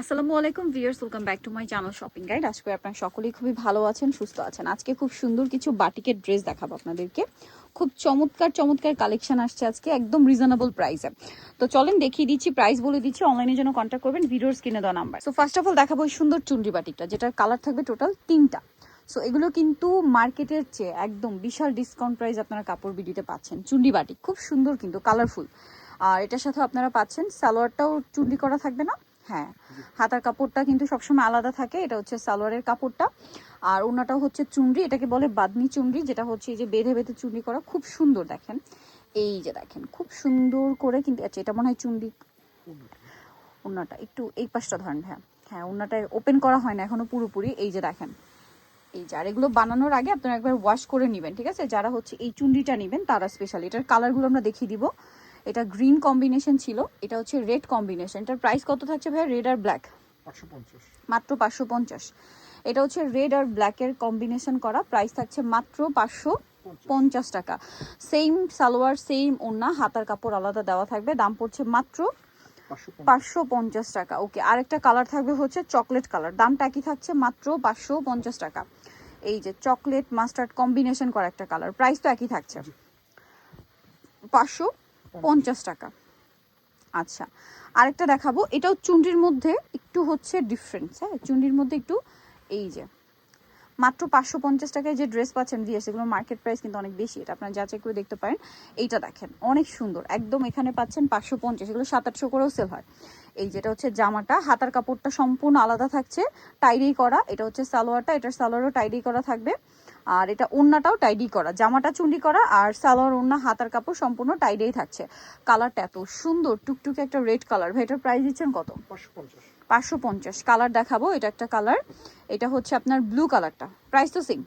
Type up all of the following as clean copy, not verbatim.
আসসালামু আলাইকুম viewers, welcome back to my channel shopping guide. আশা করি আপনারা সকলেই খুবই ভালো আছেন, সুস্থ আছেন। আজকে খুব সুন্দর কিছু বাটিকের ড্রেস দেখাবো আপনাদেরকে। খুব চমৎকার চমৎকার কালেকশন আসছে আজকে একদম রিজনেবল প্রাইসে। তো চলেন দেখিয়ে দিচ্ছি, প্রাইস বলে দিচ্ছি, অনলাইনের জন্য কন্ট্যাক্ট করবেন ভিডিওর স্ক্রিনে দেওয়া number. So first of all দেখাবো এই সুন্দর চুনরি বাটিকটা, যেটার কালার থাকবে টোটাল 3টা। সো এগুলো কিন্তু মার্কেটের চেয়ে একদম বিশাল ডিসকাউন্ট প্রাইস আপনারা কাপড় বিডিতে পাচ্ছেন। চুনরি বাটিক খুব সুন্দর কিন্তু কালারফুল। আর এটার সাথে আপনারা পাচ্ছেন সালোয়ারটাও চুনরি করা থাকবে না, হ্যাঁ, হাতার কাপড়টা কিন্তু সবসময় আলাদা থাকে। এটা হচ্ছে সালোয়ারের কাপড়টা, আর ওনাটাও হচ্ছে চুনরি, এটাকে বলে বাদনি চুনরি, যেটা হচ্ছে এই যে বেঁধে বেঁধে চুনরি করা, খুব সুন্দর। দেখেন এই যে দেখেন খুব সুন্দর করে কিন্তু, আচ্ছা এটা মনে হয় চুনরি। ওনাটা একটু এই পাশটা ধরেন, হ্যাঁ হ্যাঁ, ওনাটা ওপেন করা হয় না এখনো পুরোপুরি। এই যে দেখেন, এই যে, আর এগুলো বানানোর আগে আপনারা একবার ওয়াশ করে নেবেন, ঠিক আছে? যারা হচ্ছে এই চুনরিটা নেবেন তারা স্পেশালি। এটার কালারগুলো আমরা দেখিয়ে দিব। এটা গ্রিন কম্বিনেশন ছিল, এটা হচ্ছে রেড কম্বিনেশন। এটার প্রাইস কত থাকছে ভাই? রেড আর ব্ল্যাক 550, মাত্র 550। এটা হচ্ছে রেড আর ব্ল্যাকের কম্বিনেশন করা, প্রাইস থাকছে মাত্র 550 টাকা। সেম সালোয়ার, সেম ওড়না, হাতার কাপড় আলাদা দেওয়া থাকবে, দাম পড়ছে মাত্র 550 টাকা। ওকে, আরেকটা কালার থাকবে হচ্ছে চকলেট কালার, দামটা কি থাকছে? মাত্র 550 টাকা। এই যে চকলেট মাস্টার্ড কম্বিনেশন করা একটা কালার, প্রাইস তো একই থাকছে 550 টাকা। আচ্ছা, আরেকটা দেখাবো, এটাও চুন্ডির মধ্যে একটু হচ্ছে ডিফারেন্স, হ্যাঁ চুন্ডির মধ্যে একটু। এই যে মাত্র 550 টাকায় যে ড্রেস পাচ্ছেন ভিএস, এগুলো মার্কেট প্রাইস কিন্তু অনেক বেশি, এটা আপনারা যাচাই করে দেখতে পারেন। এইটা দেখেন অনেক সুন্দর একদম, এখানে পাচ্ছেন 550, এগুলো 700-800 করেও সেল হয়। এই যেটা হচ্ছে জামাটা, হাতার কাপড়টা সম্পূর্ণ আলাদা থাকছে, টাইডি করা। এটা হচ্ছে সালোয়ারটা, এটার সালোয়ারও টাইডি করা থাকবে। আর এটা ওড়নাটাও টাইডি করা, জামাটা চুন্ডি করা, আর সালোয়ার ওড়না হাতার কাপড় সম্পূর্ণ টাইডেই থাকছে। কালারটা এত সুন্দর, টুকটুকে একটা রেড কালার। ভাই এটার প্রাইস দিচ্ছেন কত? 550। কালার দেখাবো, এটা একটা কালার, এটা হচ্ছে আপনার ব্লু কালারটা, প্রাইস তো সেম,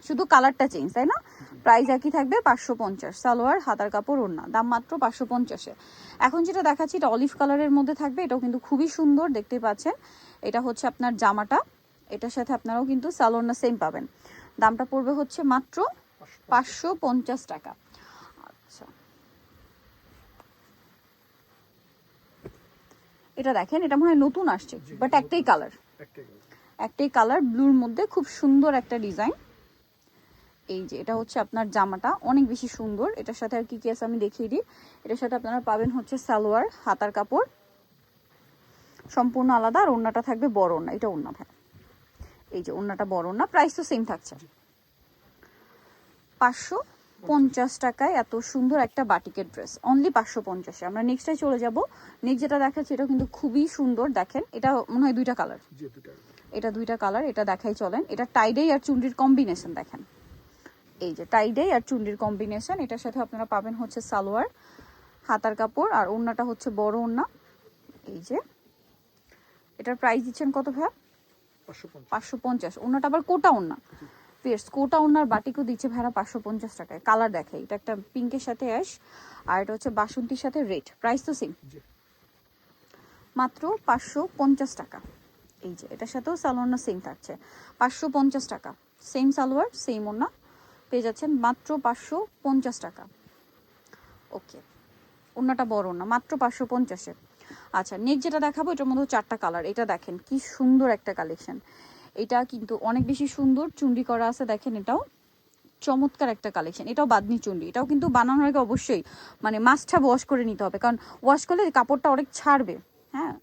শুধু কালারটা চেঞ্জ, তাই না? প্রাইস একই থাকবে 550। সালোয়ার হাতার কাপড় ওড়না, দাম মাত্র 550-এ। এখন যেটা দেখাচ্ছি এটা অলিভ কালারের মধ্যে থাকবে, এটাও কিন্তু খুবই সুন্দর, দেখতেই পাচ্ছেন। এটা হচ্ছে আপনার জামাটা, এটার সাথে আপনারাও কিন্তু সালোয়ার না সেম পাবেন। দামটা পড়বে হচ্ছে মাত্র 550 টাকা। আচ্ছা, এটা দেখেন, এটা মনে হয় নতুন আসছে, বাট একটাই কালার ব্লুর মধ্যে, খুব সুন্দর একটা ডিজাইন। এই যে এটা হচ্ছে আপনার জামাটা, অনেক বেশি সুন্দর। এটার সাথে আর কি কি আছে আমি দেখিয়ে দিই। এটার সাথে আপনারা পাবেন হচ্ছে সালোয়ার, হাতার কাপড় সম্পূর্ণ আলাদা, আর ওড়নাটা থাকবে বড় ওড়না। এটা ওড়না ভাই, এই যে ওড়নাটা বড় ওড়না, প্রাইস তো সেম থাকছে 550 টাকায়। এত সুন্দর একটা বাটিকের ড্রেস অনলি 550-এ। আমরা নেক্সটে চলে যাব। নেক্সট যেটা দেখাচ্ছি এটা কিন্তু খুবই সুন্দর, দেখেন এটা মনে হয় দুইটা কালার, এটা দুইটা কালার, এটা দেখাই চলেন। এটা টাইডাই আর চুন্ডির কম্বিনেশন দেখেন, এই যে টাইডাই আর চুন্ডির কম্বিনেশন। এটার সাথে আপনারা পাবেন হচ্ছে সালোয়ার, হাতার কাপড়, আর ওড়নাটা হচ্ছে বড় ওড়না। এই যে এটার প্রাইস দিচ্ছেন কত ভাইয়া? 550। ওড়নাটা আবার কোটা ওড়না, ফেস কোটা ওড়নার বাটিকও দিচ্ছে ভাইয়া 550 টাকায়। কালার দেখে, এটা একটা পিঙ্কের সাথে অ্যাশ, আর এটা হচ্ছে বাসন্তীর সাথে রেড, প্রাইস তো সেম মাত্র 550 টাকা। এই যে এটার সাথেও সালোয়ার না সেম থাকছে 550 টাকা। সেম সালোয়ার সেম ওড়না পেয়ে যাচ্ছেন মাত্র 550 টাকা। ওকে, ওড়নাটা বড় না, মাত্র 550-এ। আচ্ছা, নেক্সট যেটা দেখাবো এটার মধ্যে 4টা কালার। এটা দেখেন কি সুন্দর একটা কালেকশন, এটা কিন্তু অনেক বেশি সুন্দর, চুন্ডি করা আছে দেখেন, এটাও চমৎকার একটা কালেকশন। এটাও বাদনি চুন্ডি, এটাও কিন্তু বানানোর আগে অবশ্যই মানে মাস্ট হ্যাভ ওয়াশ করে নিতে হবে, কারণ ওয়াশ করলে কাপড়টা অনেক ছাড়বে। হ্যাঁ,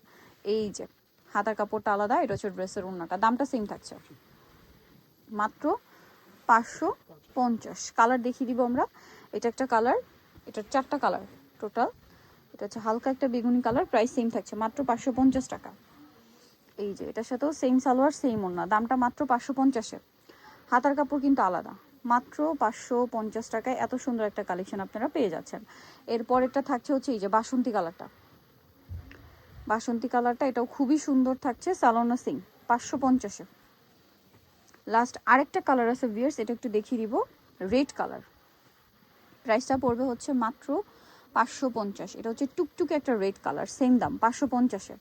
এই যে হাতার কাপড়টা আলাদা, এটা হচ্ছে ড্রেসের ওড়নাটা, দামটা সেম থাকছে মাত্র 550। কালার দেখিয়ে দিব আমরা। এটা একটা কালার, এটার 4টা কালার টোটাল। এটা হচ্ছে হালকা একটা বেগুনি কালার, প্রাইস সেম থাকছে মাত্র 550 টাকা। এই যে এটার সাথেও সেম সালোয়ার সেম ওড়না, দামটা মাত্র 550-এ। হাতার কাপড় কিন্তু আলাদা, মাত্র 550 টাকায় এত সুন্দর একটা কালেকশন আপনারা পেয়ে যাচ্ছেন। এরপরেরটা থাকছে হচ্ছে এই যে বাসন্তী কালারটা, বাসন্তী কালারটা এটাও খুবই সুন্দর থাকছে, সালোনা সিং 550-এ। লাস্ট আরেকটা কালার আছে ভিউয়ার্স, এটা একটু দেখিয়ে দিব, রেড কালার, প্রাইসটা পড়বে হচ্ছে মাত্র 550। এটা হচ্ছে টুকটুকে একটা রেড কালার, সেম দাম 550-এ।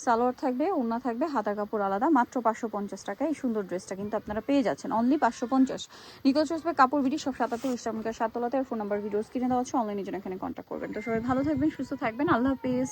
সালোয়ার থাকবে, ওড়না থাকবে, হাতার কাপড় আলাদা, মাত্র 550 টাকা। এই সুন্দর ড্রেসটা কিন্তু আপনারা পেয়ে যাচ্ছেন অনলি 550। নিকল চয়েস বাই কাপড় বিডি, সব 77 ইসলামিকা 7 তলাতে। আর ফোন নাম্বার ভিডিও স্ক্রিনে দেওয়া আছে, অনলাইনে জন্য এখানে কন্ট্যাক্ট করবেন। তো সবাই ভালো থাকবেন, সুস্থ থাকবেন, আল্লাহ হাফেজ।